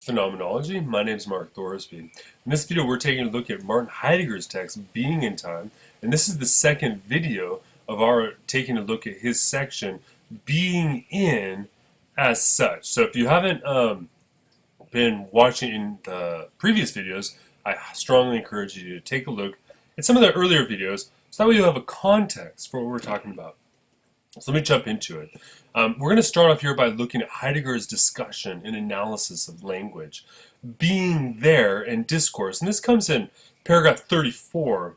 Phenomenology. My name is Mark Thorsby. In this video, we're taking a look at Martin Heidegger's text, Being in Time, and this is the second video of our taking a look at his section, Being in as such. So if you haven't been watching in the previous videos, I strongly encourage you to take a look at some of the earlier videos, so that way you'll have a context for what we're talking about. So let me jump into it. We're going to start off here by looking at Heidegger's discussion and analysis of language, being there in discourse. And this comes in paragraph 34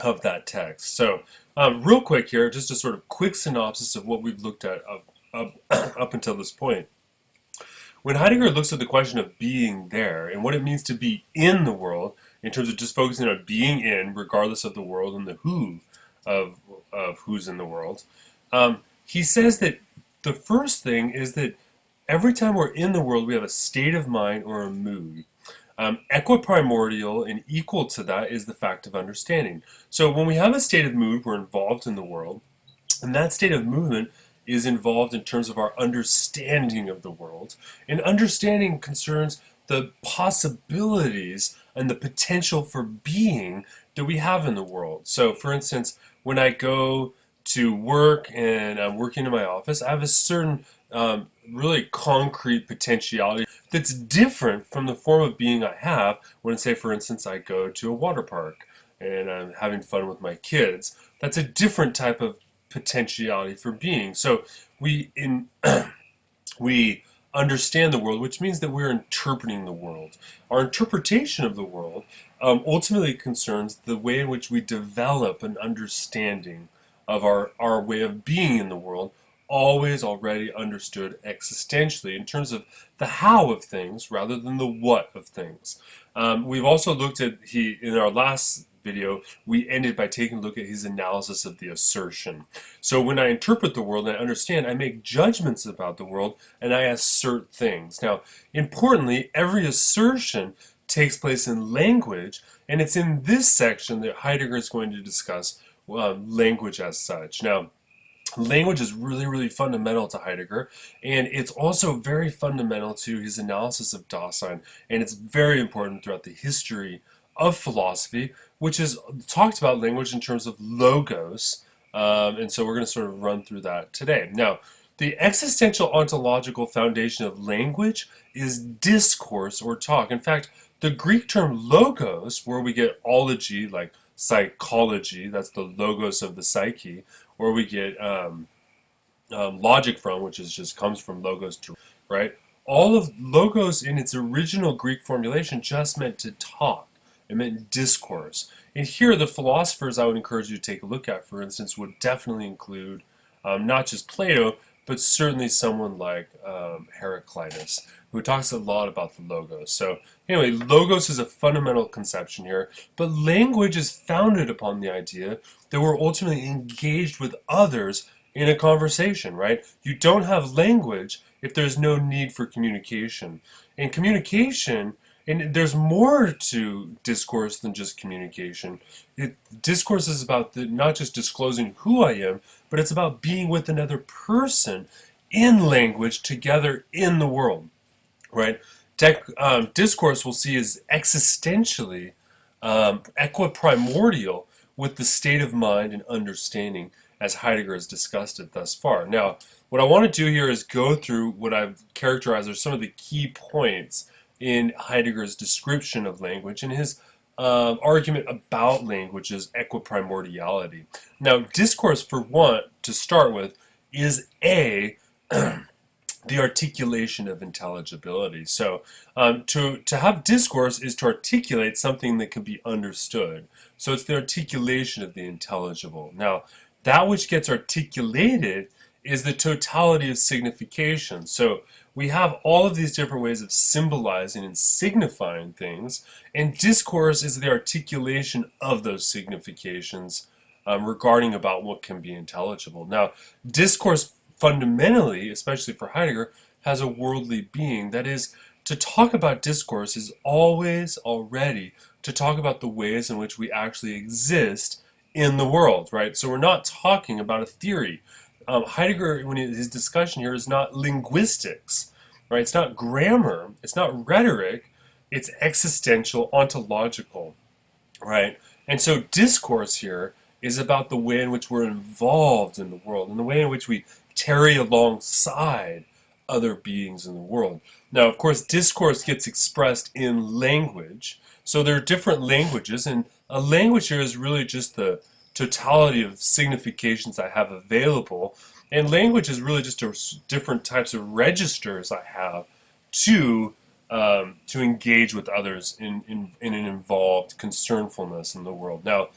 of that text. So real quick here, just a sort of quick synopsis of what we've looked at up until this point. When Heidegger looks at the question of being there and what it means to be in the world, in terms of just focusing on being in, regardless of the world, and the who of who's in the world, he says that the first thing is that every time we're in the world, we have a state of mind or a mood. Equiprimordial and equal to that is the fact of understanding. So when we have a state of mood, we're involved in the world, and that state of movement is involved in terms of our understanding of the world. And understanding concerns the possibilities and the potential for being that we have in the world. So for instance, when I go to work and I'm working in my office, I have a certain really concrete potentiality that's different from the form of being I have when, say, for instance, I go to a water park and I'm having fun with my kids. That's a different type of potentiality for being. So we understand the world, which means that we're interpreting the world. Our interpretation of the world ultimately concerns the way in which we develop an understanding of our way of being in the world, always already understood existentially in terms of the how of things rather than the what of things. We've also looked at, in our last video, we ended by taking a look at his analysis of the assertion. So when I interpret the world and I understand, I make judgments about the world and I assert things. Now, importantly, every assertion takes place in language, and it's in this section that Heidegger is going to discuss language as such. Now, language is really, really fundamental to Heidegger, and it's also very fundamental to his analysis of Dasein, and it's very important throughout the history of philosophy, which has talked about language in terms of logos, and so we're going to sort of run through that today. Now, the existential ontological foundation of language is discourse or talk. In fact, the Greek term logos, where we get ology, like psychology, that's the logos of the psyche, or we get logic from, which is just comes from logos, right? All of logos in its original Greek formulation just meant to talk. It meant discourse. And here, the philosophers I would encourage you to take a look at, for instance, would definitely include not just Plato, but certainly someone like Heraclitus, who talks a lot about the logos. So anyway, logos is a fundamental conception here, but language is founded upon the idea that we're ultimately engaged with others in a conversation, right? You don't have language if there's no need for communication. And communication, and there's more to discourse than just communication. Discourse is about not just disclosing who I am, but it's about being with another person in language together in the world, right? Discourse we'll see is existentially equiprimordial with the state of mind and understanding as Heidegger has discussed it thus far. Now, what I want to do here is go through what I've characterized as some of the key points in Heidegger's description of language and his argument about language's equiprimordiality. Now, discourse, for one, to start with, is the articulation of intelligibility. So to have discourse is to articulate something that can be understood. So it's the articulation of the intelligible. Now, that which gets articulated is the totality of signification. So we have all of these different ways of symbolizing and signifying things, and discourse is the articulation of those significations regarding about what can be intelligible. Now, discourse fundamentally, especially for Heidegger, has a worldly being. That is, to talk about discourse is always already to talk about the ways in which we actually exist in the world, right? So we're not talking about a theory. Heidegger, when his discussion here, is not linguistics. right? It's not grammar, it's not rhetoric, it's existential, ontological, right? And so discourse here is about the way in which we're involved in the world and the way in which we tarry alongside other beings in the world. Now, of course, discourse gets expressed in language. So there are different languages, and a language here is really just the totality of significations I have available. And language is really just different types of registers I have to to engage with others in an involved concernfulness in the world. Now,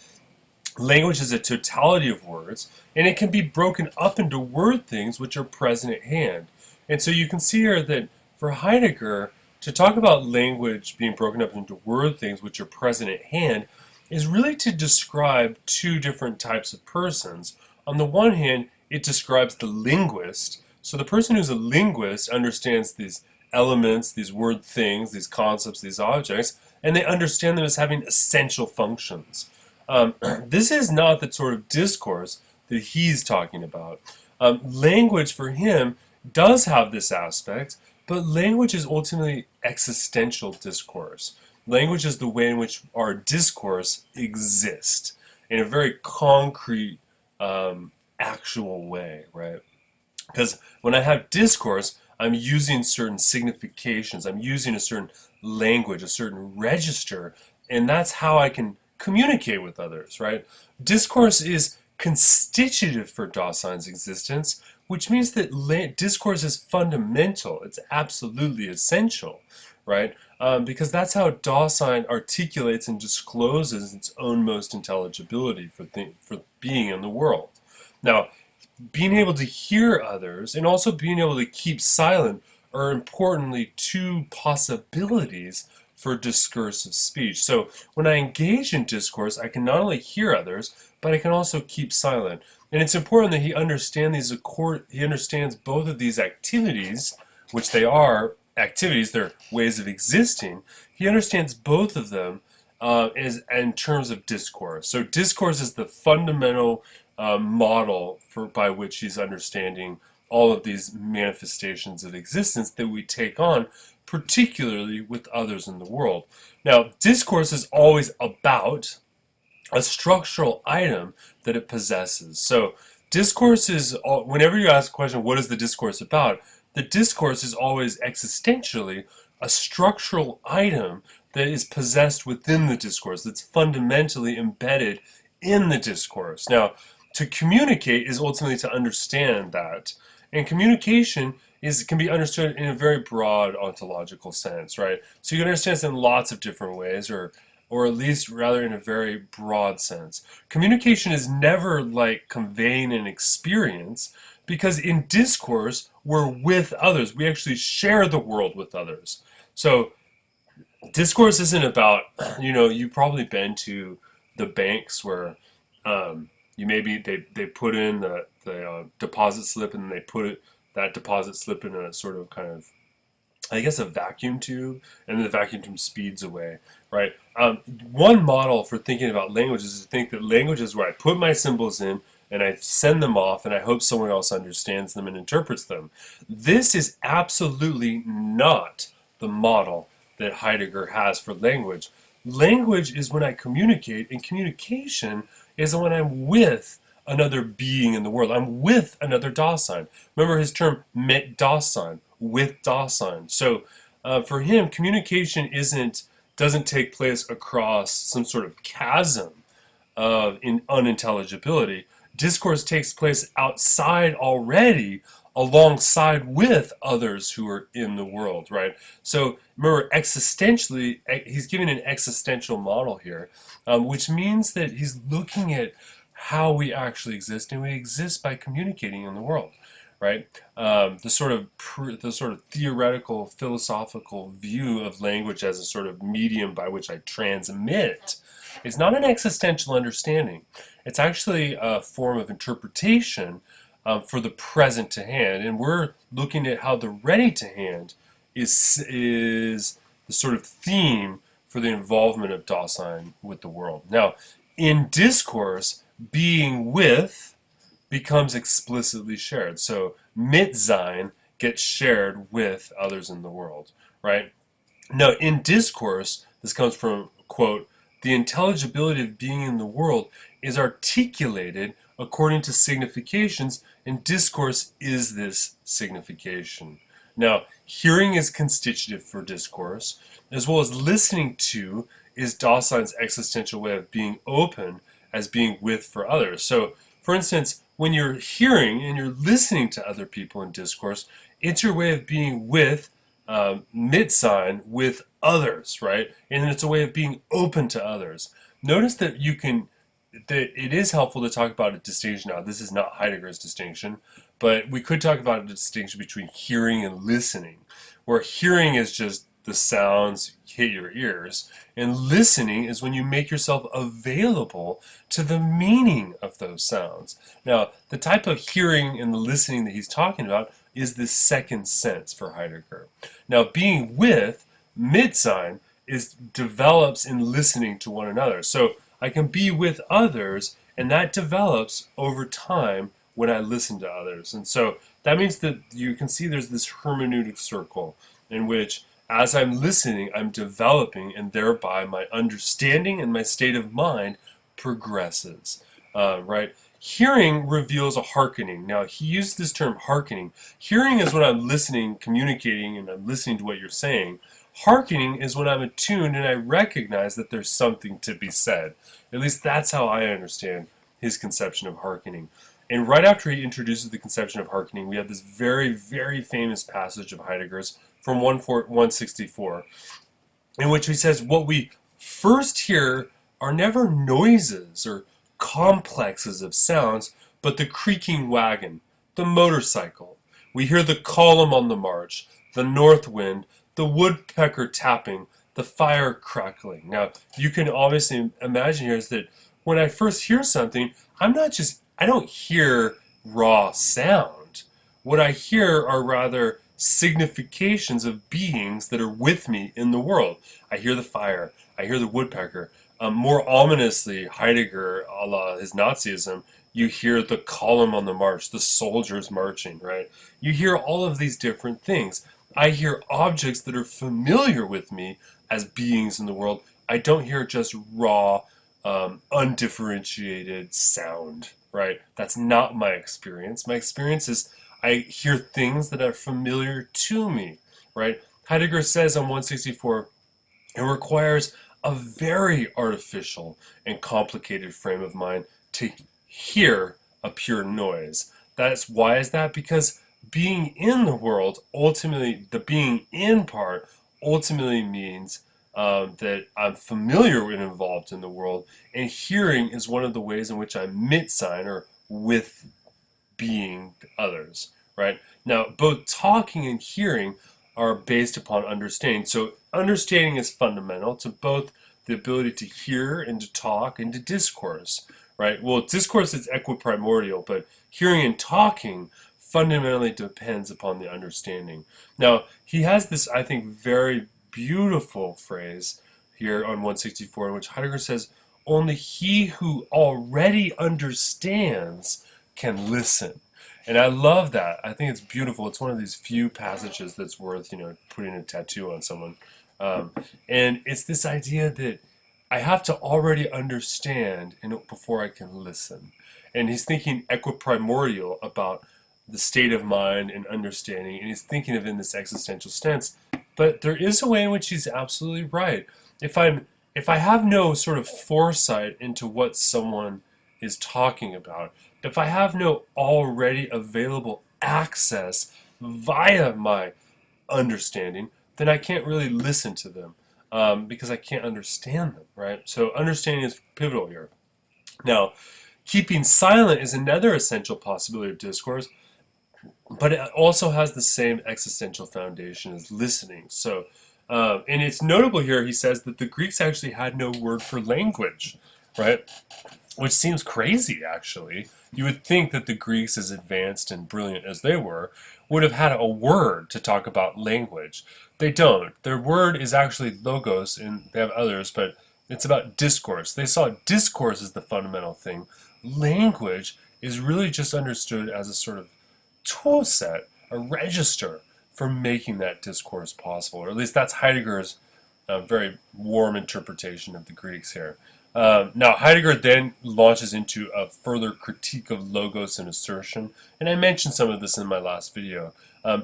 language is a totality of words, and it can be broken up into word things which are present at hand. And so you can see here that for Heidegger, to talk about language being broken up into word things which are present at hand is really to describe two different types of persons. On the one hand, it describes the linguist. So the person who's a linguist understands these elements, these word things, these concepts, these objects, and they understand them as having essential functions. This is not the sort of discourse that he's talking about. Language for him does have this aspect, but language is ultimately existential discourse. Language is the way in which our discourse exists in a very concrete, actual way, right? Because when I have discourse, I'm using certain significations, I'm using a certain language, a certain register, and that's how I can communicate with others, right? Discourse is constitutive for Daseins existence, which means that discourse is fundamental. It's absolutely essential, right? Because that's how Dasein articulates and discloses its own most intelligibility for being in the world. Now, being able to hear others and also being able to keep silent are importantly two possibilities for discursive speech. So when I engage in discourse, I can not only hear others, but I can also keep silent. And it's important that he understands both of these activities, which they are activities, they're ways of existing. He understands both of them in terms of discourse. So discourse is the fundamental model by which he's understanding all of these manifestations of existence that we take on, particularly with others in the world. Now, discourse is always about a structural item that it possesses. So discourse is, whenever you ask a question, what is the discourse about? The discourse is always existentially a structural item that is possessed within the discourse, that's fundamentally embedded in the discourse. Now, to communicate is ultimately to understand that. And communication can be understood in a very broad ontological sense, right? So you can understand this in lots of different ways, or at least rather in a very broad sense. Communication is never like conveying an experience, because in discourse, we're with others. We actually share the world with others. So discourse isn't about, you've probably been to the banks where they put in the deposit slip, and they put that deposit slip in a sort of kind of, I guess, a vacuum tube, and then the vacuum tube speeds away, right? One model for thinking about language is to think that language is where I put my symbols in and I send them off and I hope someone else understands them and interprets them. This is absolutely not the model that Heidegger has for language. Language is when I communicate, and communication is when I'm with another being in the world. I'm with another Dasein. Remember his term, mit Dasein, with Dasein. So for him, communication doesn't take place across some sort of chasm of unintelligibility. Discourse takes place outside already, alongside with others who are in the world, right? So remember, existentially, he's giving an existential model here, which means that he's looking at how we actually exist, and we exist by communicating in the world, right? The sort of theoretical, philosophical view of language as a sort of medium by which I transmit is not an existential understanding. It's actually a form of interpretation for the present to hand, and we're looking at how the ready to hand is the sort of theme for the involvement of Dasein with the world. Now, in discourse, being with becomes explicitly shared. So Mitsein gets shared with others in the world, right? Now, in discourse, this comes from, quote, the intelligibility of being in the world is articulated according to significations, and discourse is this signification. Now, hearing is constitutive for discourse, as well as listening to is Dawson's existential way of being open as being with for others. So, for instance, when you're hearing and you're listening to other people in discourse, it's your way of being with mid-sign with others, right? And it's a way of being open to others. Notice that it is helpful to talk about a distinction. Now, this is not Heidegger's distinction, but we could talk about a distinction between hearing and listening, where hearing is just the sounds hit your ears, and listening is when you make yourself available to the meaning of those sounds. Now, the type of hearing and the listening that he's talking about is the second sense for Heidegger. Now, being with mid-sign develops in listening to one another. So I can be with others, and that develops over time when I listen to others. And so that means that you can see there's this hermeneutic circle in which as I'm listening, I'm developing, and thereby my understanding and my state of mind progresses, right? Hearing reveals a hearkening. Now, he used this term hearkening. Hearing is when I'm listening, communicating, and I'm listening to what you're saying. Hearkening is when I'm attuned and I recognize that there's something to be said. At least that's how I understand his conception of hearkening. And right after he introduces the conception of hearkening, we have this very, very famous passage of Heidegger's from 164, in which he says, what we first hear are never noises or complexes of sounds, but the creaking wagon, the motorcycle. We hear the column on the march, the north wind, the woodpecker tapping, the fire crackling. Now, you can obviously imagine here is that when I first hear something, I don't hear raw sound. What I hear are rather significations of beings that are with me in the world. I hear the fire. I hear the woodpecker. More ominously, Heidegger, a la his Nazism, you hear the column on the march, the soldiers marching, right? You hear all of these different things. I hear objects that are familiar with me as beings in the world. I don't hear just raw, undifferentiated sound, right? That's not my experience. My experience is I hear things that are familiar to me, right? Heidegger says on 164, it requires a very artificial and complicated frame of mind to hear a pure noise. Why is that? Because being in the world, ultimately, the being in part, ultimately means that I'm familiar and involved in the world, and hearing is one of the ways in which I'm mid-sign or with being others, right? Now, both talking and hearing are based upon understanding. So understanding is fundamental to both the ability to hear and to talk and to discourse, right? Well, discourse is equiprimordial, but hearing and talking fundamentally depends upon the understanding. Now, he has this, I think, very beautiful phrase here on 164 in which Heidegger says, only he who already understands can listen. And I love that. I think it's beautiful. It's one of these few passages that's worth, putting a tattoo on someone. And it's this idea that I have to already understand before I can listen. And he's thinking equiprimordial about the state of mind and understanding, and he's thinking of it in this existential sense. But there is a way in which he's absolutely right. If I have no sort of foresight into what someone is talking about, if I have no already available access via my understanding, then I can't really listen to them because I can't understand them, right? So understanding is pivotal here. Now, keeping silent is another essential possibility of discourse, but it also has the same existential foundation as listening. So, and it's notable here, he says that the Greeks actually had no word for language, right? Which seems crazy, actually. You would think that the Greeks, as advanced and brilliant as they were, would have had a word to talk about language. They don't. Their word is actually logos, and they have others, but it's about discourse. They saw discourse as the fundamental thing. Language is really just understood as a sort of tool set a register for making that discourse possible, or at least that's Heidegger's very warm interpretation of the Greeks here. Now, Heidegger then launches into a further critique of logos and assertion, and I mentioned some of this in my last video.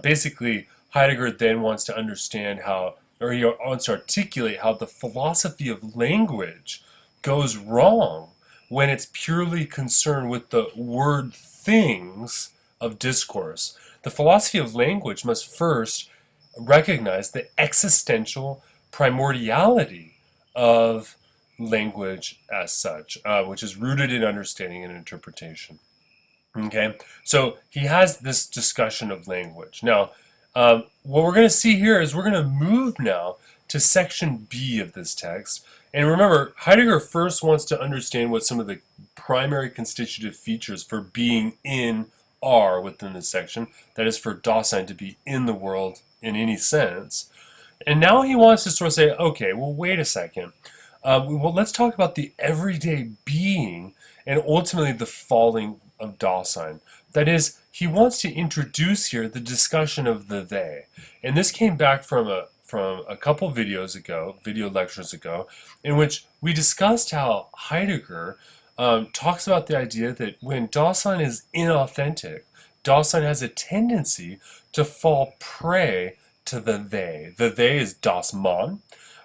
Basically, Heidegger then wants to understand how, or he wants to articulate how the philosophy of language goes wrong when it's purely concerned with the word things of discourse. The philosophy of language must first recognize the existential primordiality of language as such, which is rooted in understanding and interpretation. Okay, so he has this discussion of language. Now, what we're going to see here is we're going to move now to section B of this text. And remember, Heidegger first wants to understand what some of the primary constitutive features for being in are within this section. That is, for Dasein to be in the world in any sense. And now he wants to sort of say, okay, well, wait a second. Well, let's talk about the everyday being and ultimately the falling of Dasein. That is, he wants to introduce here the discussion of the they. And this came back from a couple video lectures ago, in which we discussed how Heidegger talks about the idea that when Dasein is inauthentic, Dasein has a tendency to fall prey to the they. The they is das Man,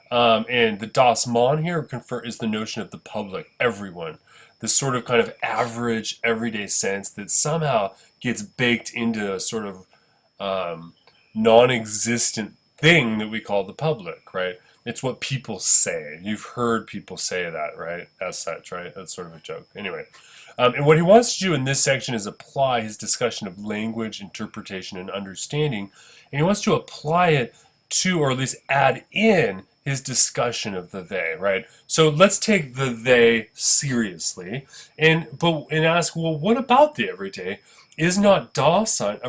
and the das Man here is the notion of the public, everyone. This sort of kind of average, everyday sense that somehow gets baked into a sort of non-existent thing that we call the public, right? It's what people say. You've heard people say that, right? As such, right? That's sort of a joke. Anyway, and what he wants to do in this section is apply his discussion of language, interpretation, and understanding, and he wants to apply it to, or at least add in, his discussion of the they, right? So let's take the they seriously and ask, well, what about the everyday? Is not Dasein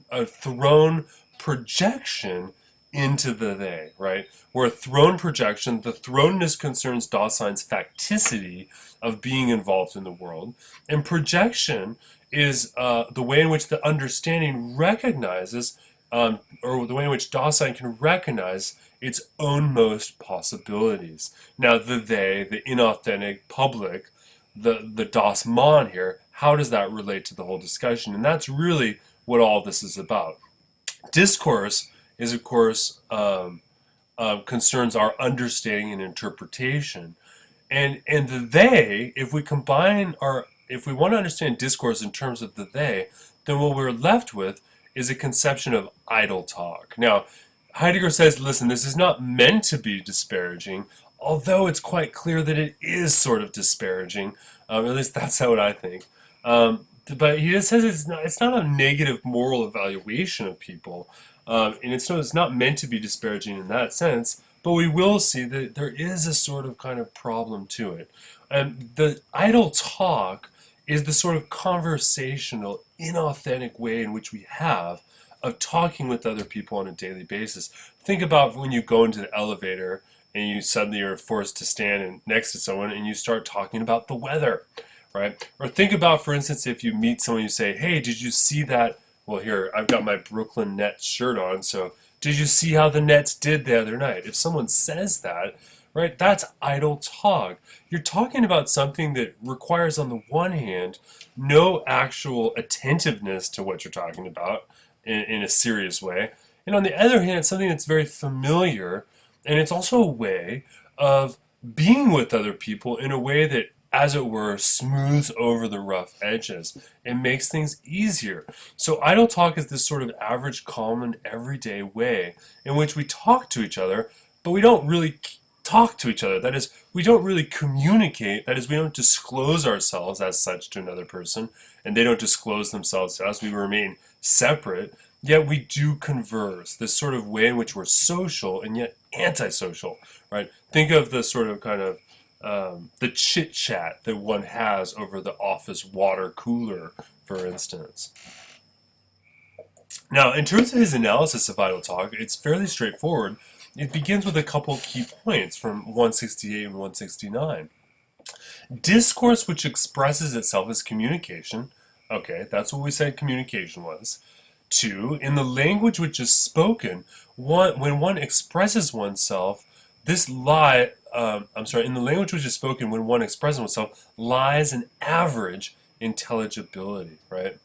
a thrown projection into the they, right? Where a thrown projection, the thrownness concerns Dasein's facticity of being involved in the world, and projection is the way in which the understanding recognizes, or the way in which Dasein can recognize its ownmost possibilities. Now, the they, the inauthentic public, the Das Man here, how does that relate to the whole discussion? And that's really what all this is about. Discourse is, of course, concerns our understanding and interpretation. And the they, if we want to understand discourse in terms of the they, then what we're left with is a conception of idle talk. Now, Heidegger says, listen, this is not meant to be disparaging, although it's quite clear that it is sort of disparaging. At least that's what I think. But he just says it's not a negative moral evaluation of people. And it's not meant to be disparaging in that sense, but we will see that there is a sort of kind of problem to it. The idle talk is the sort of conversational, inauthentic way in which we have of talking with other people on a daily basis. Think about when you go into the elevator and you suddenly are forced to stand next to someone and you start talking about the weather, right? Or think about, for instance, if you meet someone, you say, hey, did you see that? Well, here, I've got my Brooklyn Nets shirt on, so did you see how the Nets did the other night? If someone says that, right, that's idle talk. You're talking about something that requires, on the one hand, no actual attentiveness to what you're talking about in a serious way. And on the other hand, it's something that's very familiar, and it's also a way of being with other people in a way that, as it were, smooths over the rough edges and makes things easier. So idle talk is this sort of average, common, everyday way in which we talk to each other, but we don't really talk to each other. That is, we don't really communicate. That is, we don't disclose ourselves as such to another person, and they don't disclose themselves to us. We remain separate, yet we do converse. This sort of way in which we're social and yet antisocial, right? Think of the sort of kind of the chit-chat that one has over the office water cooler, for instance. Now, in terms of his analysis of idle talk, it's fairly straightforward. It begins with a couple key points from 168 and 169. Discourse which expresses itself as communication, okay, that's what we said communication was, 2, in the language which is spoken, when one expresses oneself, in the language which is spoken when one expresses oneself, lies an average intelligibility, right?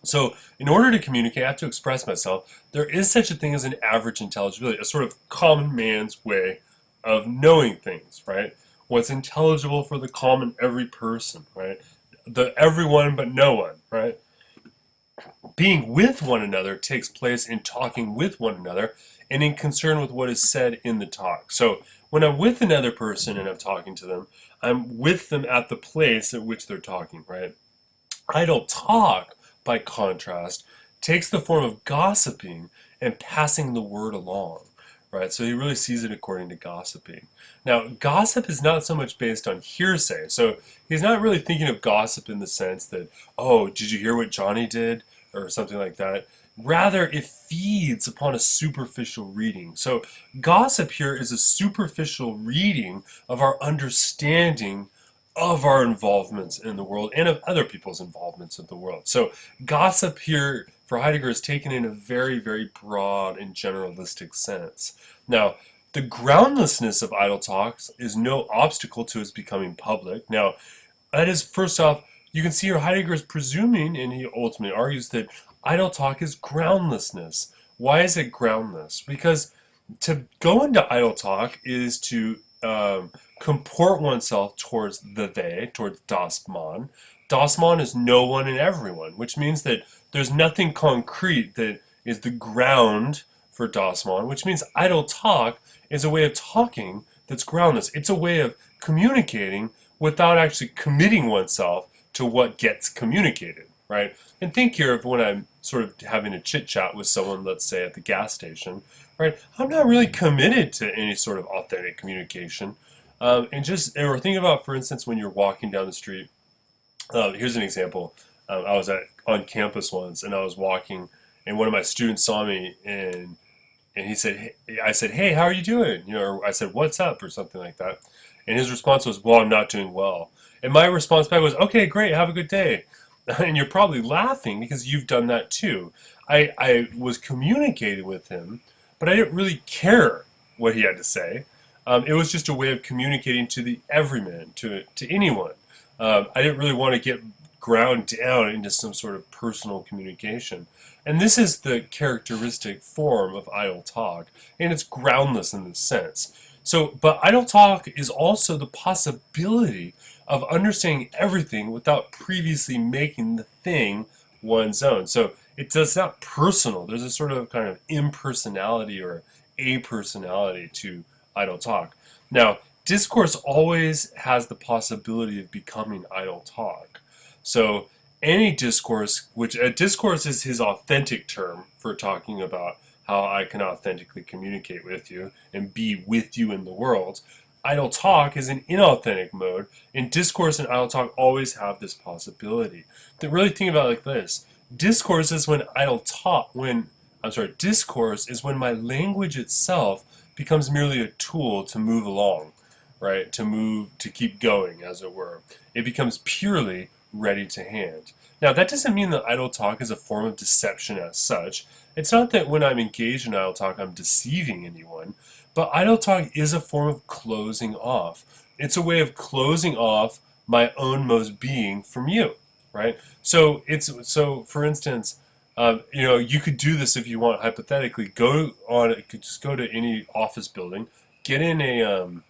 So, in order to communicate, I have to express myself. There is such a thing as an average intelligibility, a sort of common man's way of knowing things, right? What's intelligible for the common every person, right? The everyone but no one, right? Being with one another takes place in talking with one another and in concern with what is said in the talk. So when I'm with another person and I'm talking to them, I'm with them at the place at which they're talking, right? Idle talk, by contrast, takes the form of gossiping and passing the word along, right? So he really sees it according to gossiping. Now, gossip is not so much based on hearsay. So he's not really thinking of gossip in the sense that, oh, did you hear what Johnny did? Or something like that. Rather, it feeds upon a superficial reading. So gossip here is a superficial reading of our understanding of our involvements in the world and of other people's involvements in the world. So gossip here for Heidegger is taken in a very, very broad and generalistic sense. Now, the groundlessness of idle talks is no obstacle to its becoming public. Now, that is, first off, you can see here Heidegger is presuming, and he ultimately argues, that idle talk is groundlessness. Why is it groundless? Because to go into idle talk is to comport oneself towards the they, towards das Man. Das Man is no one and everyone, which means that there's nothing concrete that is the ground for das Man, which means idle talk is a way of talking that's groundless. It's a way of communicating without actually committing oneself to what gets communicated, right? And think here of when I'm sort of having a chit chat with someone, let's say at the gas station, right? I'm not really committed to any sort of authentic communication. Or think about, for instance, when you're walking down the street. Here's an example. I was on campus once, and I was walking, and one of my students saw me, and he said, I said, "Hey, how are you doing?" Or I said, "What's up?" or something like that. And his response was, "Well, I'm not doing well." And my response back was, "Okay, great, have a good day." And you're probably laughing because you've done that too. I was communicating with him, but I didn't really care what he had to say. It was just a way of communicating to the everyman, to anyone. I didn't really want to get ground down into some sort of personal communication. And this is the characteristic form of idle talk, and it's groundless in this sense. But idle talk is also the possibility of understanding everything without previously making the thing one's own. So it's not personal. There's a sort of kind of impersonality or apersonality to idle talk. Now, discourse always has the possibility of becoming idle talk. So any discourse, which a discourse is his authentic term for talking about how I can authentically communicate with you and be with you in the world. Idle talk is an inauthentic mode, and discourse and idle talk always have this possibility. To really think about it like this: discourse is when discourse is when my language itself becomes merely a tool to move along, right? To keep going, as it were. It becomes purely ready to hand. Now, that doesn't mean that idle talk is a form of deception as such. It's not that when I'm engaged in idle talk, I'm deceiving anyone, but idle talk is a form of closing off. It's a way of closing off my own most being from you, right? So, for instance, you could do this if you want. Hypothetically, just go to any office building, get in a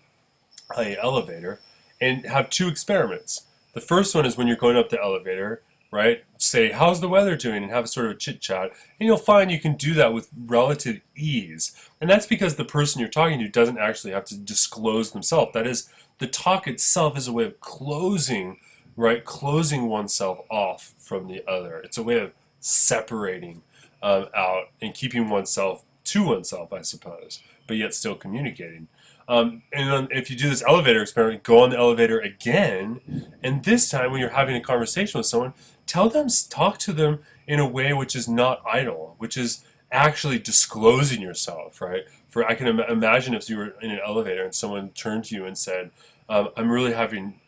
elevator, and have two experiments. The first one is when you're going up the elevator, right? Say, "How's the weather doing?" and have a sort of chit chat, and you'll find you can do that with relative ease. And that's because the person you're talking to doesn't actually have to disclose themselves. That is, the talk itself is a way of closing, right? Closing oneself off from the other. It's a way of separating out and keeping oneself to oneself, I suppose, but yet still communicating. And then if you do this elevator experiment, go on the elevator again, and this time when you're having a conversation with someone, talk to them in a way which is not idle, which is actually disclosing yourself, right? I can imagine if you were in an elevator and someone turned to you and said, "I'm really having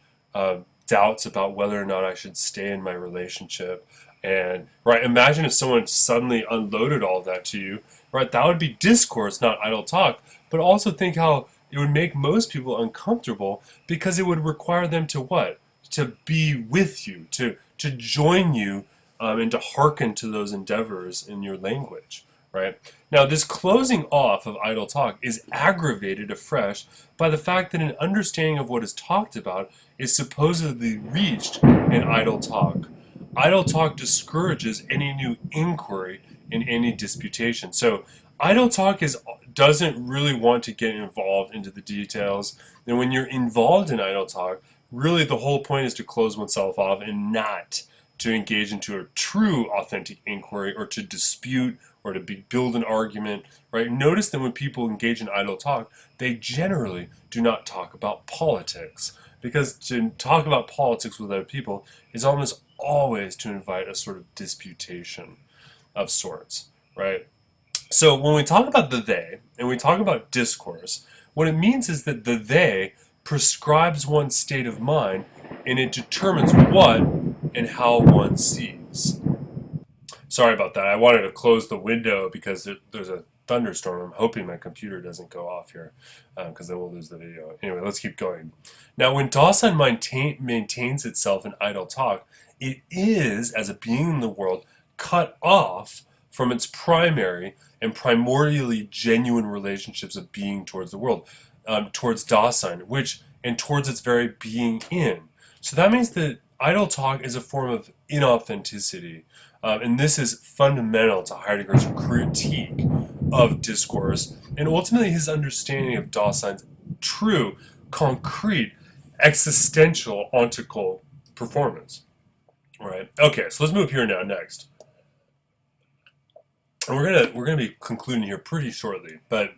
doubts about whether or not I should stay in my relationship, And right, imagine if someone suddenly unloaded all that to you, right? That would be discourse, not idle talk. But also think how it would make most people uncomfortable because it would require them to what? To be with you, to join you, and to hearken to those endeavors in your language, right? Now, this closing off of idle talk is aggravated afresh by the fact that an understanding of what is talked about is supposedly reached in idle talk. Idle talk discourages any new inquiry in any disputation. So, idle talk doesn't really want to get involved into the details. And when you're involved in idle talk, really the whole point is to close oneself off and not to engage into a true authentic inquiry or to dispute or to build an argument, right? Notice that when people engage in idle talk, they generally do not talk about politics, because to talk about politics with other people is almost always to invite a sort of disputation of sorts, right? So when we talk about the they and we talk about discourse, what it means is that the they prescribes one's state of mind and it determines what and how one sees. Sorry about that. I wanted to close the window because there's a thunderstorm. I'm hoping my computer doesn't go off here because then we'll lose the video. Anyway, let's keep going. Now, when Dasein maintains itself in idle talk, it is, as a being in the world, cut off from its primary and primordially genuine relationships of being towards the world, towards Dasein, and towards its very being in. So that means that idle talk is a form of inauthenticity. And this is fundamental to Heidegger's critique of discourse and ultimately his understanding of Dasein's true, concrete, existential ontical performance. All right. Okay, so let's move here now next. And we're gonna be concluding here pretty shortly, but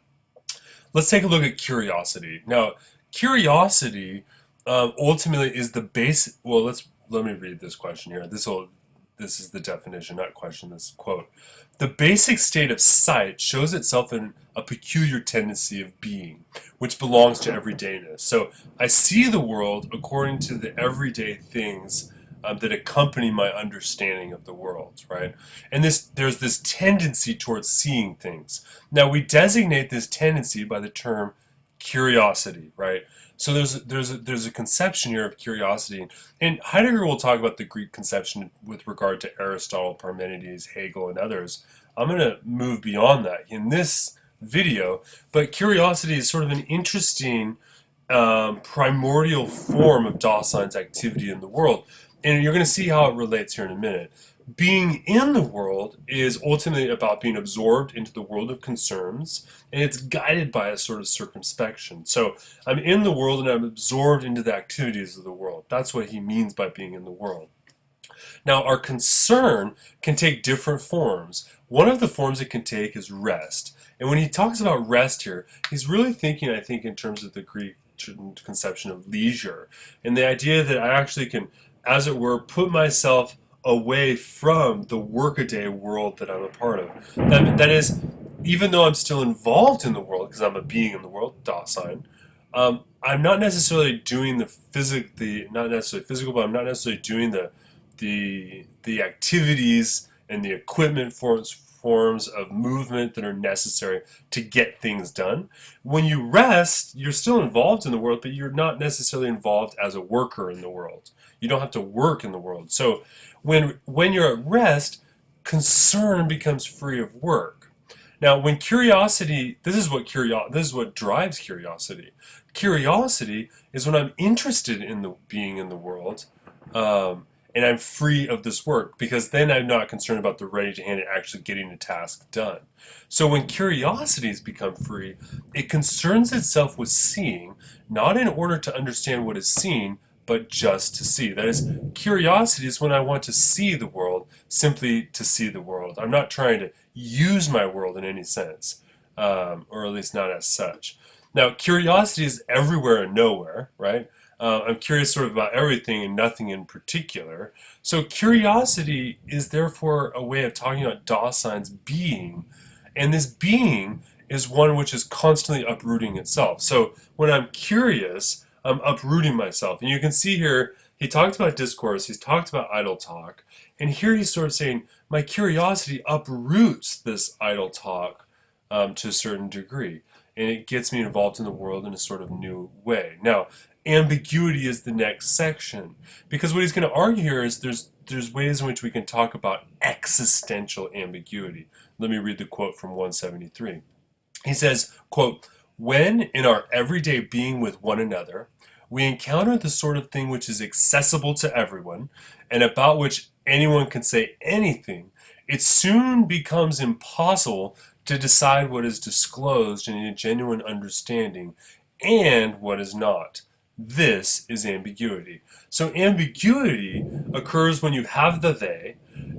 let's take a look at curiosity. Now, curiosity ultimately is the base. Well, let me read this question here. This is the definition, not question. This quote: the basic state of sight shows itself in a peculiar tendency of being, which belongs to everydayness. So I see the world according to the everyday things that accompany my understanding of the world, right? And there's this tendency towards seeing things. Now we designate this tendency by the term curiosity, right? So there's a conception here of curiosity, and Heidegger will talk about the Greek conception with regard to Aristotle, Parmenides, Hegel, and others. I'm going to move beyond that in this video, but curiosity is sort of an interesting primordial form of Dasein's activity in the world. And you're going to see how it relates here in a minute. Being in the world is ultimately about being absorbed into the world of concerns, and it's guided by a sort of circumspection. So I'm in the world and I'm absorbed into the activities of the world. That's what he means by being in the world. Now, our concern can take different forms. One of the forms it can take is rest. And when he talks about rest here, he's really thinking, I think, in terms of the Greek conception of leisure, and the idea that I actually can, as it were, put myself away from the workaday world that I'm a part of. That is, even though I'm still involved in the world, because I'm a being in the world, Dasein, I'm not necessarily doing not necessarily physical, but I'm not necessarily doing the activities and the equipment forms of movement that are necessary to get things done. When you rest, you're still involved in the world, but you're not necessarily involved as a worker in the world. You don't have to work in the world. So when you're at rest, concern becomes free of work. Now, when curiosity, this is what drives curiosity. Curiosity is when I'm interested in the being in the world, and I'm free of this work, because then I'm not concerned about the ready to hand and actually getting a task done. So when curiosities become free, it concerns itself with seeing, not in order to understand what is seen, but just to see. That is, curiosity is when I want to see the world, simply to see the world. I'm not trying to use my world in any sense, or at least not as such. Now, curiosity is everywhere and nowhere, right? I'm curious sort of about everything and nothing in particular. So curiosity is therefore a way of talking about Dasein's being. And this being is one which is constantly uprooting itself. So when I'm curious, I'm uprooting myself. And you can see here he talked about discourse, he's talked about idle talk, and here he's sort of saying, my curiosity uproots this idle talk to a certain degree, and it gets me involved in the world in a sort of new way. Now, ambiguity is the next section, because what he's going to argue here is there's ways in which we can talk about existential ambiguity. Let me read the quote from 173. He says, quote, when in our everyday being with one another, we encounter the sort of thing which is accessible to everyone and about which anyone can say anything, it soon becomes impossible to decide what is disclosed in a genuine understanding and what is not. This is ambiguity. So ambiguity occurs when you have the they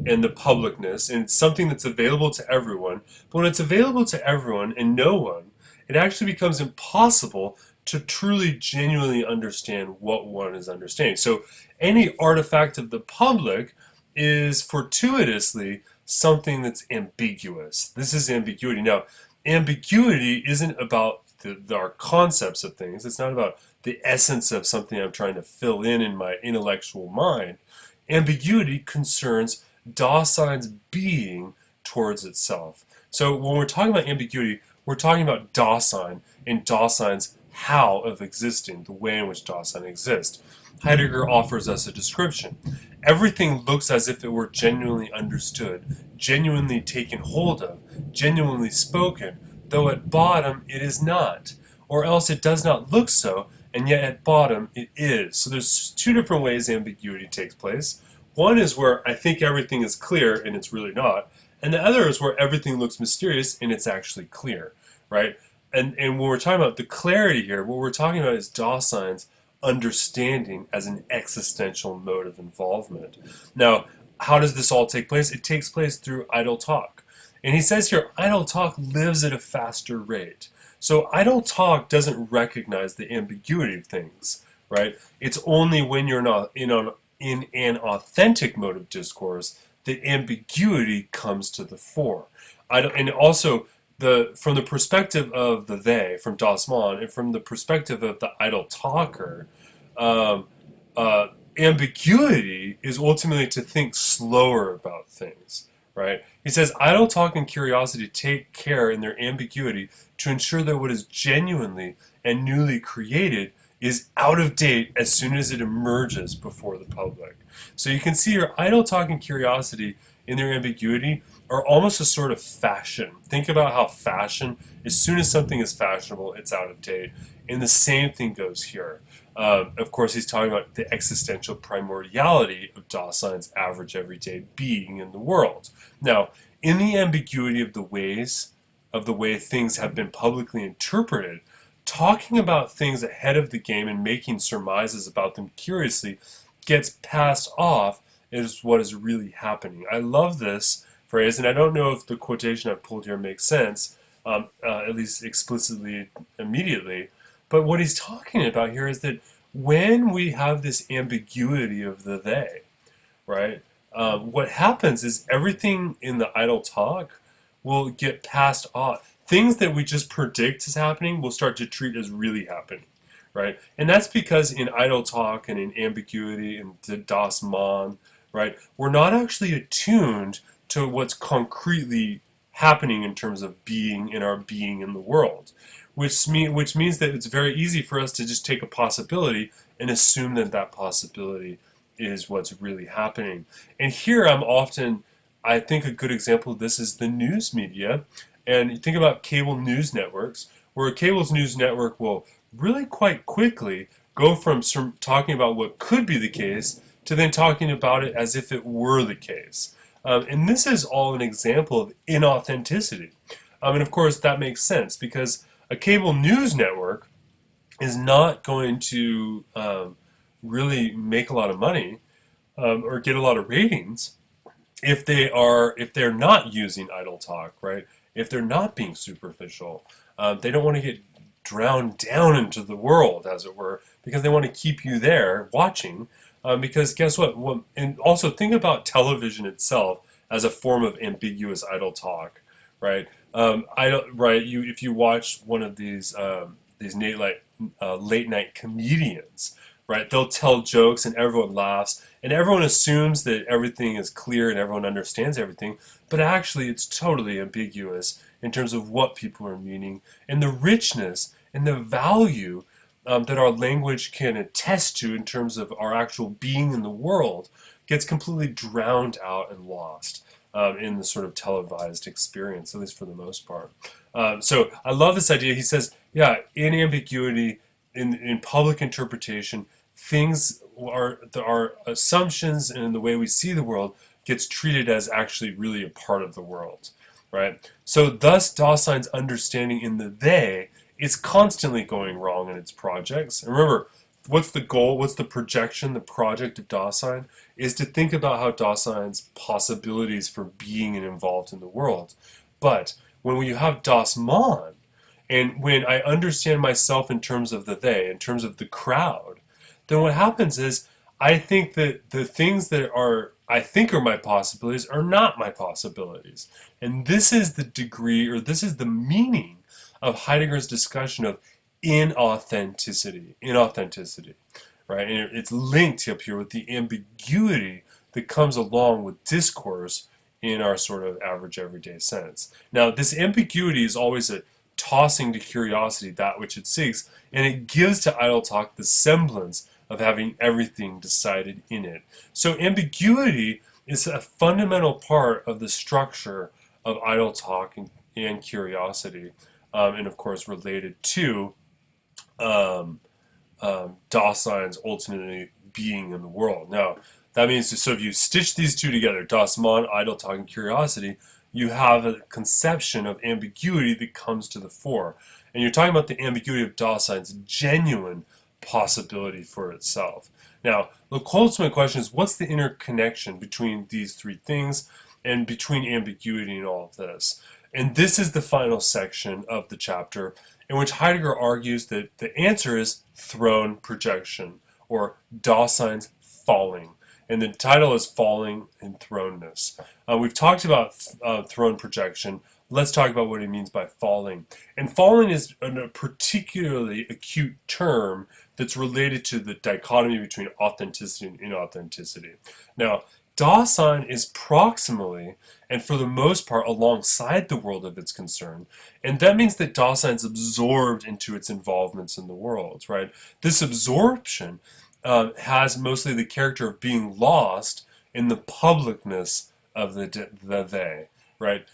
and the publicness, and it's something that's available to everyone. But when it's available to everyone and no one, it actually becomes impossible to truly, genuinely understand what one is understanding. So any artifact of the public is fortuitously something that's ambiguous. This is ambiguity. Now, ambiguity isn't about our concepts of things. It's not about the essence of something I'm trying to fill in my intellectual mind. Ambiguity concerns Daseins being towards itself. So when we're talking about ambiguity, we're talking about Dasein and Dasein's how of existing, the way in which Dasein exists. Heidegger offers us a description. Everything looks as if it were genuinely understood, genuinely taken hold of, genuinely spoken, though at bottom it is not. Or else it does not look so, and yet at bottom it is. So there's two different ways ambiguity takes place. One is where I think everything is clear and it's really not. And the other is where everything looks mysterious and it's actually clear, right? And when we're talking about the clarity here, what we're talking about is Dasein's understanding as an existential mode of involvement. Now, how does this all take place? It takes place through idle talk. And he says here, idle talk lives at a faster rate. So idle talk doesn't recognize the ambiguity of things, right? It's only when you're not in an authentic mode of discourse that ambiguity comes to the fore. And also, from the perspective of the they, from Das Mann, and from the perspective of the idle talker, ambiguity is ultimately to think slower about things, right? He says, idle talk and curiosity take care in their ambiguity to ensure that what is genuinely and newly created is out of date as soon as it emerges before the public. So you can see your idle talk and curiosity in their ambiguity are almost a sort of fashion. Think about how fashion, as soon as something is fashionable, it's out of date. And the same thing goes here. Of course, he's talking about the existential primordiality of Dasein's average everyday being in the world. Now, in the ambiguity of the way things have been publicly interpreted, talking about things ahead of the game and making surmises about them curiously gets passed off as what is really happening. I love this phrase, and I don't know if the quotation I've pulled here makes sense, at least explicitly, immediately, but what he's talking about here is that when we have this ambiguity of the they, right, what happens is everything in the idle talk will get passed off. Things that we just predict is happening, we'll start to treat as really happening, right? And that's because in idle talk and in ambiguity and Das Mann, right, we're not actually attuned to what's concretely happening in terms of being in our being in the world, which means that it's very easy for us to just take a possibility and assume that that possibility is what's really happening. And here I think a good example of this is the news media. And you think about cable news networks, where a cable news network will really quite quickly go from talking about what could be the case to then talking about it as if it were the case. And this is all an example of inauthenticity. And of course, that makes sense because a cable news network is not going to really make a lot of money or get a lot of ratings if they're not using idle talk, right? If they're not being superficial. They don't want to get drowned down into the world, as it were, because they want to keep you there watching. Because guess what? And also think about television itself as a form of ambiguous idle talk, right? If you watch one of these late night comedians, right? They'll tell jokes and everyone laughs and everyone assumes that everything is clear and everyone understands everything, but actually it's totally ambiguous in terms of what people are meaning and the richness and the value that our language can attest to in terms of our actual being in the world gets completely drowned out and lost in the sort of televised experience, at least for the most part. So I love this idea. He says, yeah, in ambiguity, in public interpretation, things our assumptions and the way we see the world gets treated as actually really a part of the world, right? So thus Dawson's understanding in the they is constantly going wrong in its projects. And remember, what's the goal? What's the projection? The project of Dasein is to think about how Dasein's possibilities for being and involved in the world. But when you have Das Mann, and when I understand myself in terms of the they, in terms of the crowd, then what happens is I think that the things that I think are my possibilities are not my possibilities. And this is the degree, or this is the meaning of Heidegger's discussion of inauthenticity, right? And it's linked up here with the ambiguity that comes along with discourse in our sort of average everyday sense. Now, this ambiguity is always a tossing to curiosity that which it seeks, and it gives to idle talk the semblance of having everything decided in it. So ambiguity is a fundamental part of the structure of idle talk and curiosity, and of course related to Dasein's ultimately being in the world. Now, that means, so if you stitch these two together, Das Mann, idle talk, and curiosity, you have a conception of ambiguity that comes to the fore. And you're talking about the ambiguity of Dasein's genuine possibility for itself. Now, the ultimate question is, what's the interconnection between these three things and between ambiguity and all of this? And this is the final section of the chapter in which Heidegger argues that the answer is throne projection, or Dasein's falling. And the title is Falling and Thrownness. We've talked about throne projection. Let's talk about what he means by falling. And falling is a particularly acute term that's related to the dichotomy between authenticity and inauthenticity. Now, Dasein is proximally, and for the most part, alongside the world of its concern. And that means that Dasein's absorbed into its involvements in the world, right? This absorption has mostly the character of being lost in the publicness of the they, right?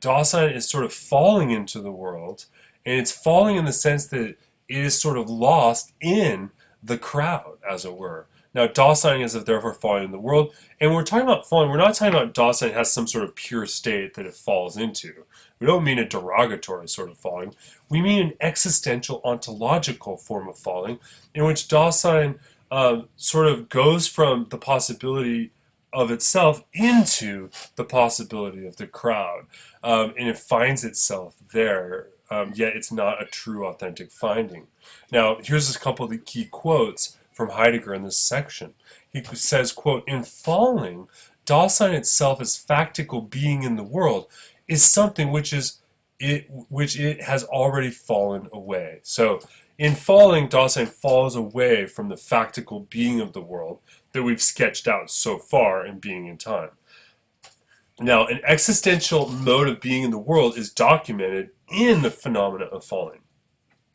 Dasein is sort of falling into the world, and it's falling in the sense that it is sort of lost in the crowd, as it were. Now, Dasein is therefore falling in the world, and when we're talking about falling, we're not talking about Dasein has some sort of pure state that it falls into. We don't mean a derogatory sort of falling. We mean an existential ontological form of falling, in which Dasein sort of goes from the possibility of itself into the possibility of the crowd, and it finds itself there, yet it's not a true authentic finding. Now, here's a couple of the key quotes from Heidegger in this section. He says, quote, "In falling, Dasein itself as factical being in the world is something which it has already fallen away." So in falling, Dasein falls away from the factical being of the world that we've sketched out so far in Being in Time. Now, an existential mode of being in the world is documented in the phenomena of falling.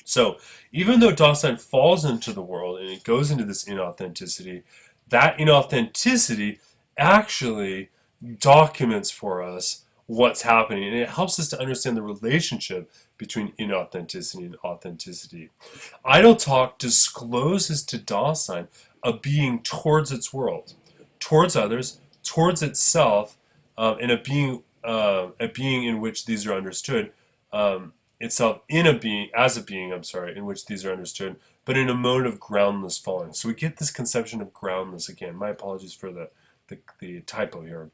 So even though Dasein falls into the world and it goes into this inauthenticity, that inauthenticity actually documents for us what's happening, and it helps us to understand the relationship between inauthenticity and authenticity. Idle talk discloses to Dasein a being towards its world, towards others, towards itself, and a being in which these are understood, itself in a being, as a being, in which these are understood, but in a mode of groundless falling. So we get this conception of groundless again. My apologies for the typo here.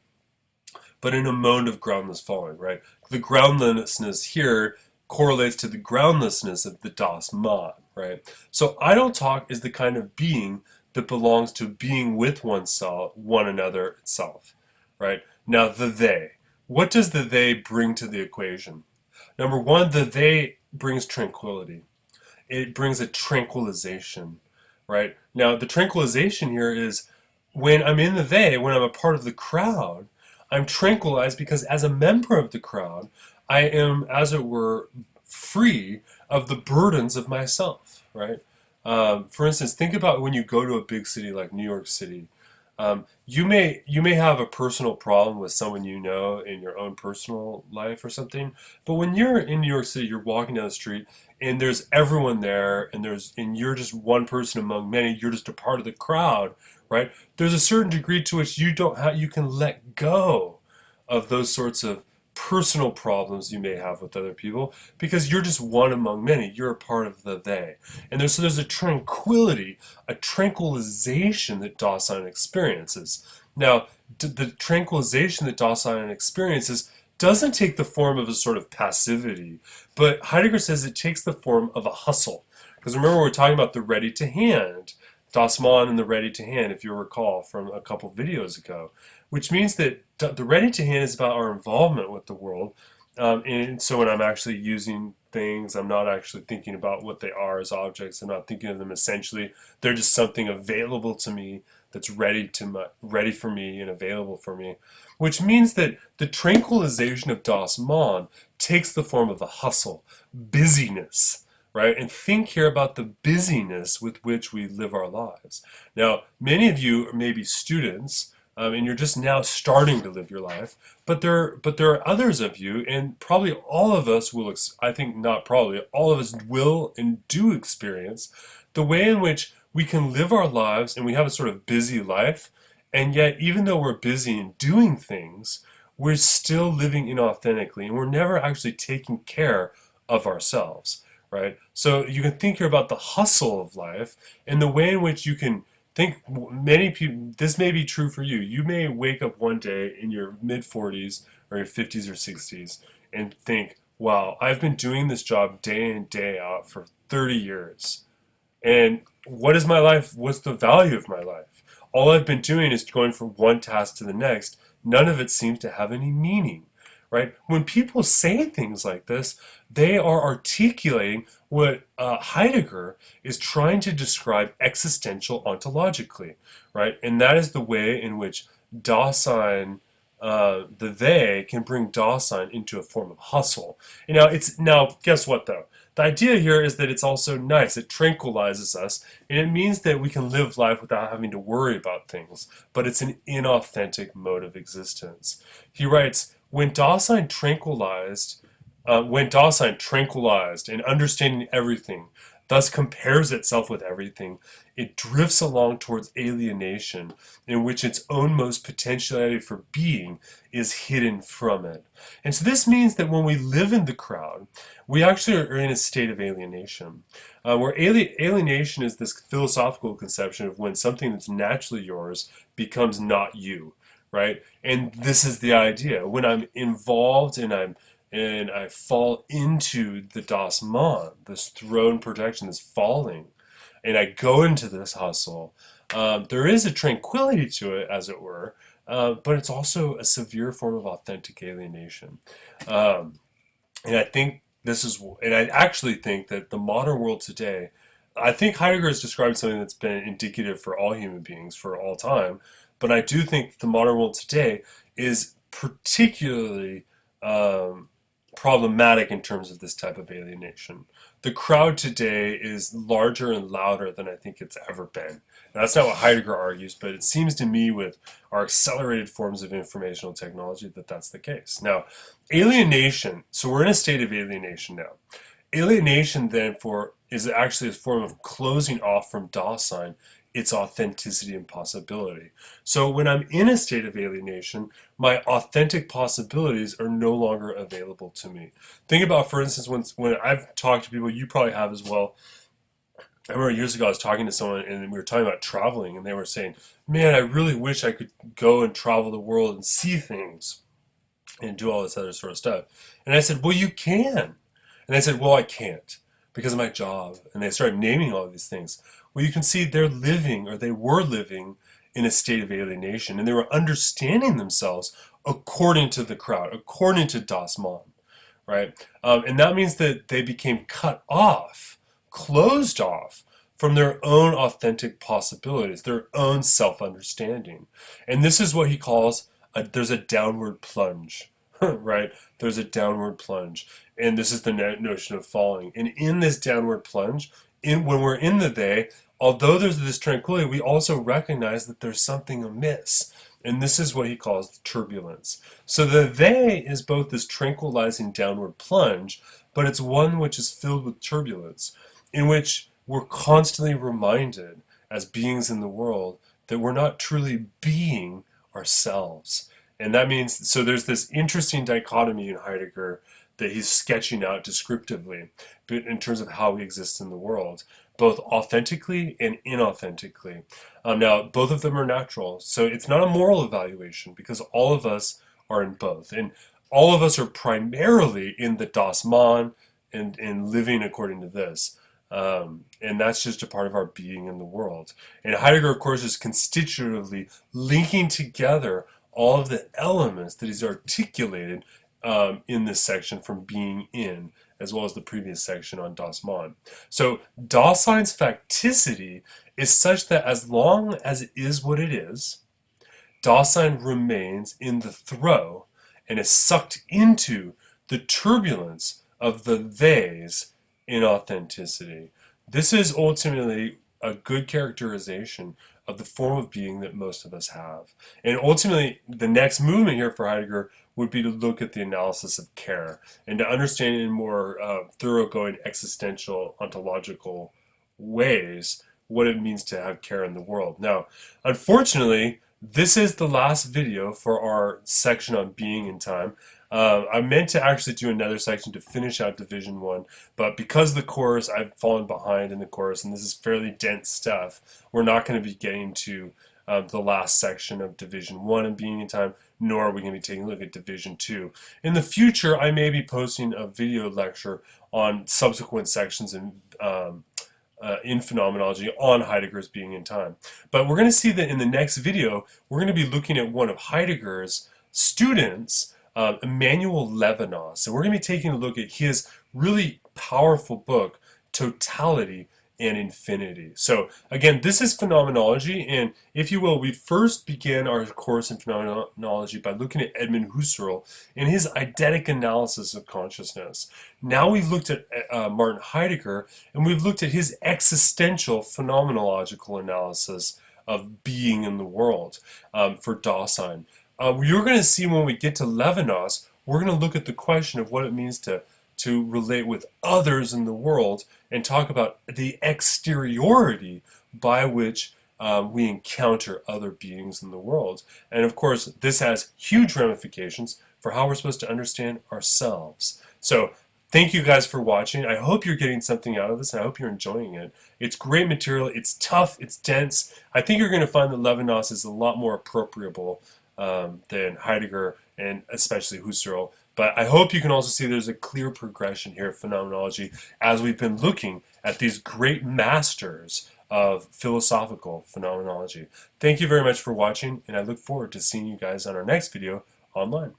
But in a mode of groundless falling, right? The groundlessness here correlates to the groundlessness of the Das Mann, right? So idle talk is the kind of being that belongs to being with oneself, one another itself, right? Now the they. What does the they bring to the equation? Number one, the they brings tranquility. it brings a tranquilization, right? Now, the tranquilization here is when I'm in the they, when I'm a part of the crowd, I'm tranquilized because as a member of the crowd, I am, as it were, free of the burdens of myself, right? For instance, think about when you go to a big city like New York City. You may have a personal problem with someone you know in your own personal life or something, but when you're in New York City, you're walking down the street and there's everyone there, and you're just one person among many. You're just a part of the crowd, right? There's a certain degree to which you can let go of those sorts of personal problems you may have with other people because you're just one among many. You're a part of the they. And there's a tranquility, a tranquilization that Dasein experiences. Now, the tranquilization that Dasein experiences doesn't take the form of a sort of passivity, but Heidegger says it takes the form of a hustle. Because remember, we're talking about the ready to hand, Das Mann and the ready to hand, if you recall from a couple videos ago, which means that the ready to hand is about our involvement with the world. And so when I'm actually using things, I'm not actually thinking about what they are as objects. I'm not thinking of them essentially. They're just something available to me that's ready for me and available for me, which means that the tranquilization of Das Mann takes the form of a hustle, busyness, right? And think here about the busyness with which we live our lives. Now, many of you may be students, and you're just now starting to live your life, but there are others of you, and probably all of us will, I think not probably, all of us will and do experience the way in which we can live our lives and we have a sort of busy life, and yet even though we're busy in doing things, we're still living inauthentically, and we're never actually taking care of ourselves, right? So you can think here about the hustle of life and the way in which you can think. Many people, this may be true for you. You may wake up one day in your mid 40s or your 50s or 60s and think, wow, I've been doing this job day in, day out for 30 years. And what is my life? What's the value of my life? All I've been doing is going from one task to the next. None of it seems to have any meaning, right? When people say things like this, they are articulating what Heidegger is trying to describe existential ontologically, right? And that is the way in which Dasein, the they, can bring Dasein into a form of hustle. And now guess what though? The idea here is that it's also nice. It tranquilizes us, and it means that we can live life without having to worry about things. But it's an inauthentic mode of existence. He writes, when Dasein tranquilized and understanding everything, thus compares itself with everything, it drifts along towards alienation, in which its own most potentiality for being is hidden from it. And so this means that when we live in the crowd, we actually are in a state of alienation, where alienation is this philosophical conception of when something that's naturally yours becomes not you, right? And this is the idea. When I'm involved and I fall into the Das Mann, this throne projection, this falling, and I go into this hustle. There is a tranquility to it, as it were, but it's also a severe form of authentic alienation. And I actually think that the modern world today, I think Heidegger has described something that's been indicative for all human beings for all time, but I do think the modern world today is particularly problematic in terms of this type of alienation. The crowd today is larger and louder than I think it's ever been. Now, that's not what Heidegger argues, but it seems to me with our accelerated forms of informational technology that that's the case. Now, alienation, so we're in a state of alienation now. Alienation, therefore, is actually a form of closing off from Dasein its authenticity and possibility. So when I'm in a state of alienation, my authentic possibilities are no longer available to me. Think about, for instance, when I've talked to people, you probably have as well. I remember years ago I was talking to someone and we were talking about traveling, and they were saying, man, I really wish I could go and travel the world and see things and do all this other sort of stuff. And I said, well, you can. And I said, well, I can't because of my job. And they started naming all of these things. Well, you can see they were living in a state of alienation, and they were understanding themselves according to the crowd, according to Das Mann, right? And that means that they became cut off closed off from their own authentic possibilities, their own self-understanding. And this is what he calls there's a downward plunge, right? There's a downward plunge. And this is the notion of falling. And in this downward plunge, when we're in the they, although there's this tranquility, we also recognize that there's something amiss. And this is what he calls turbulence. So the they is both this tranquilizing downward plunge, but it's one which is filled with turbulence, in which we're constantly reminded as beings in the world that we're not truly being ourselves. And that means, so there's this interesting dichotomy in Heidegger that he's sketching out descriptively, but in terms of how we exist in the world, both authentically and inauthentically. Now, both of them are natural, so it's not a moral evaluation because all of us are in both. And all of us are primarily in the Das Man and living according to this. And that's just a part of our being in the world. And Heidegger, of course, is constitutively linking together all of the elements that he's articulated in this section from being in, as well as the previous section on Das Man. So Dasein's facticity is such that as long as it is what it is, Dasein remains in the throe and is sucked into the turbulence of the they's inauthenticity. This is ultimately a good characterization of the form of being that most of us have. And ultimately, the next movement here for Heidegger would be to look at the analysis of care and to understand in more thoroughgoing existential ontological ways what it means to have care in the world. Now, unfortunately, this is the last video for our section on being in time. I meant to actually do another section to finish out Division 1, but because of the course, I've fallen behind in the course, and this is fairly dense stuff, we're not going to be getting to the last section of Division 1 and being in time, nor are we going to be taking a look at Division 2. In the future, I may be posting a video lecture on subsequent sections in phenomenology on Heidegger's being in time. But we're going to see that in the next video, we're going to be looking at one of Heidegger's students, Emmanuel Levinas, and we're going to be taking a look at his really powerful book, Totality and Infinity. So again, this is phenomenology, and if you will, we first began our course in phenomenology by looking at Edmund Husserl and his eidetic analysis of consciousness. Now we've looked at Martin Heidegger, and we've looked at his existential phenomenological analysis of being in the world for Dasein. You're going to see when we get to Levinas, we're going to look at the question of what it means to relate with others in the world and talk about the exteriority by which we encounter other beings in the world. And of course, this has huge ramifications for how we're supposed to understand ourselves. So thank you guys for watching. I hope you're getting something out of this, and I hope you're enjoying it. It's great material. It's tough. It's dense. I think you're going to find that Levinas is a lot more appropriable than Heidegger and especially Husserl. But I hope you can also see there's a clear progression here of phenomenology as we've been looking at these great masters of philosophical phenomenology. Thank you very much for watching, and I look forward to seeing you guys on our next video online.